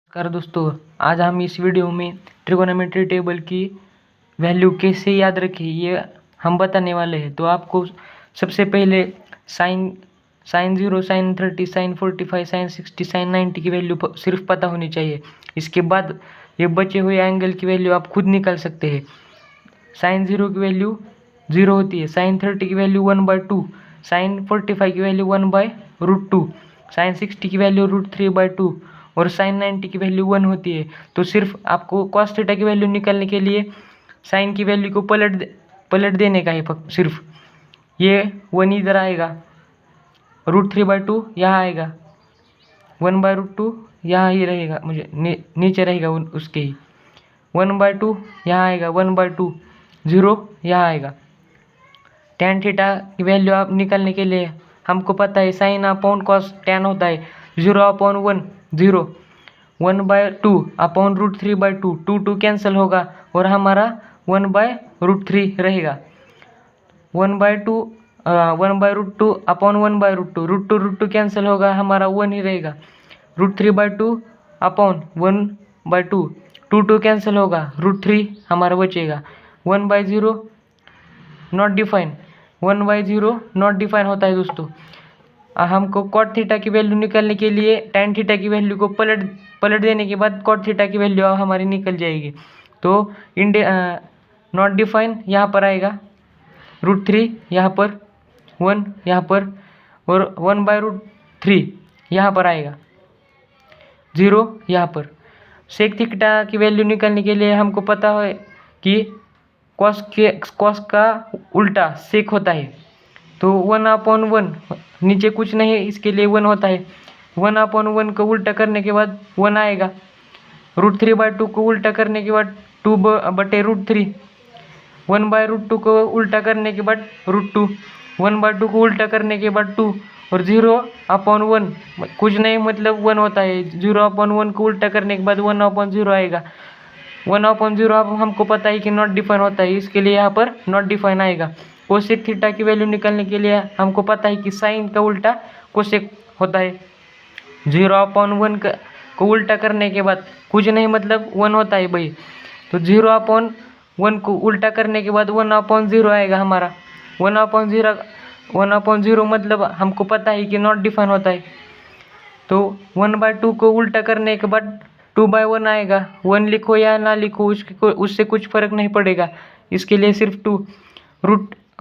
नमस्कार दोस्तों, आज हम इस वीडियो में ट्रिगोनोमेट्री टेबल की वैल्यू कैसे याद रखें ये हम बताने वाले हैं। तो आपको सबसे पहले sine 0, sine 30, sine 45, sine 60, sine 90 की वैल्यू सिर्फ पता होनी चाहिए। इसके बाद ये बचे हुए एंगल की वैल्यू आप खुद निकाल सकते हैं। साइन 0 की वैल्यू 0 होती है, साइन 30 की वैल्यू 1/2, साइन 45 की वैल्यू 1/√2, साइन 60 की वैल्यू √3/2 और साइन 90 की वैल्यू 1 होती है। तो सिर्फ आपको कॉस थीटा की वैल्यू निकालने के लिए साइन की वैल्यू को पलट देने का है। सिर्फ ये 1 इधर आएगा, √3/2 यहाँ आएगा, 1/√2 यहाँ ही रहेगा, नीचे रहेगा उसके ही, 1/2 यहाँ आएगा, 1/2, 0 यहाँ आएगा। tan थीटा की वैल्यू आप निकालने के लिए हमको पता है साइन अपॉन कॉस tan होता है 0/1, 0, 1/2 अपॉन √3/2, 2 कैंसिल होगा और हमारा 1/√3 रहेगा। 1/2 अपॉन 1/√2, √2 कैंसिल होगा, हमारा 1 ही रहेगा। √3/2 अपॉन 1/2, 2 कैंसिल होगा, √3 हमारा बचेगा। 1/0 नॉट डिफाइन, 1/0 नॉट डिफाइन होता है दोस्तों। हमको कॉट थीटा की वैल्यू निकालने के लिए tan थीटा की वैल्यू को पलट देने के बाद कॉट थीटा की वैल्यू हमारी निकल जाएगी। तो नॉट डिफाइन यहाँ पर आएगा, √3 यहाँ पर, 1 यहाँ पर और 1/√3 यहाँ पर आएगा, 0 यहाँ पर। सेक थीटा की वैल्यू निकालने के लिए हमको पता है कि कॉस का उल्टा सेक होता है। तो 1/1 नीचे कुछ नहीं है, इसके लिए 1 होता है। 1/1 को उल्टा करने के बाद 1 आएगा। √3/2 को उल्टा करने के बाद 2/√3, 1/√2 को उल्टा करने के बाद √2, 1/2 को उल्टा करने के बाद 2 और 0/1 कुछ नहीं मतलब 1 होता है। 0/1 को उल्टा करने के बाद 1/0 आएगा। 1/0 अब हमको पता है कि नॉट डिफाइन होता है, इसके लिए यहाँ पर नॉट डिफाइन आएगा। कोसेक थीटा की वैल्यू निकालने के लिए हमको पता है कि साइन का उल्टा कोसेक होता है। 0/1 को उल्टा करने के बाद कुछ नहीं मतलब 1 होता है भाई। तो 0/1 को उल्टा करने के बाद 1/0 आएगा हमारा। 1/0 मतलब हमको पता है कि नॉट डिफाइन होता है। तो 1/2 को उल्टा करने के बाद 2/1 आएगा। 1 लिखो या ना लिखो उससे कुछ फर्क नहीं पड़ेगा, इसके लिए सिर्फ 2।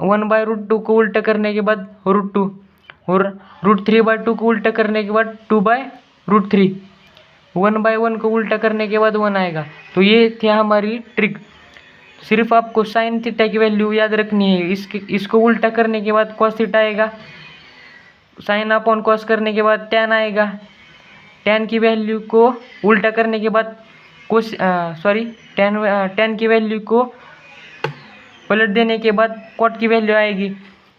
1/√2 को उल्टा करने के बाद √2 और √3/2 को उल्टा करने के बाद 2/√3, 1/1 को उल्टा करने के बाद 1 आएगा। तो ये थी हमारी ट्रिक। सिर्फ आपको साइन थीटा की वैल्यू याद रखनी है। इसको उल्टा करने के बाद कॉस थीटा आएगा, साइन अपॉन कॉस करने के बाद tan आएगा। tan की वैल्यू को उल्टा करने के बाद tan की वैल्यू को पलट देने के बाद कॉट की वैल्यू आएगी।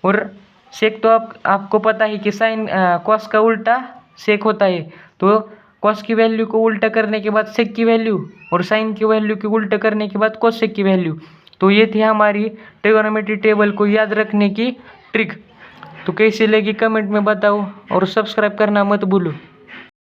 और सेक तो आपको पता है कि साइन कॉस का उल्टा सेक होता है। तो कॉस की वैल्यू को उल्टा करने के बाद सेक की वैल्यू और साइन की वैल्यू को उल्टा करने के बाद कोसेक की वैल्यू। तो ये थी हमारी ट्रिगोनोमेट्री टेबल को याद रखने की ट्रिक। तो कैसी लगी कमेंट में बताओ और सब्सक्राइब करना मत भूलो।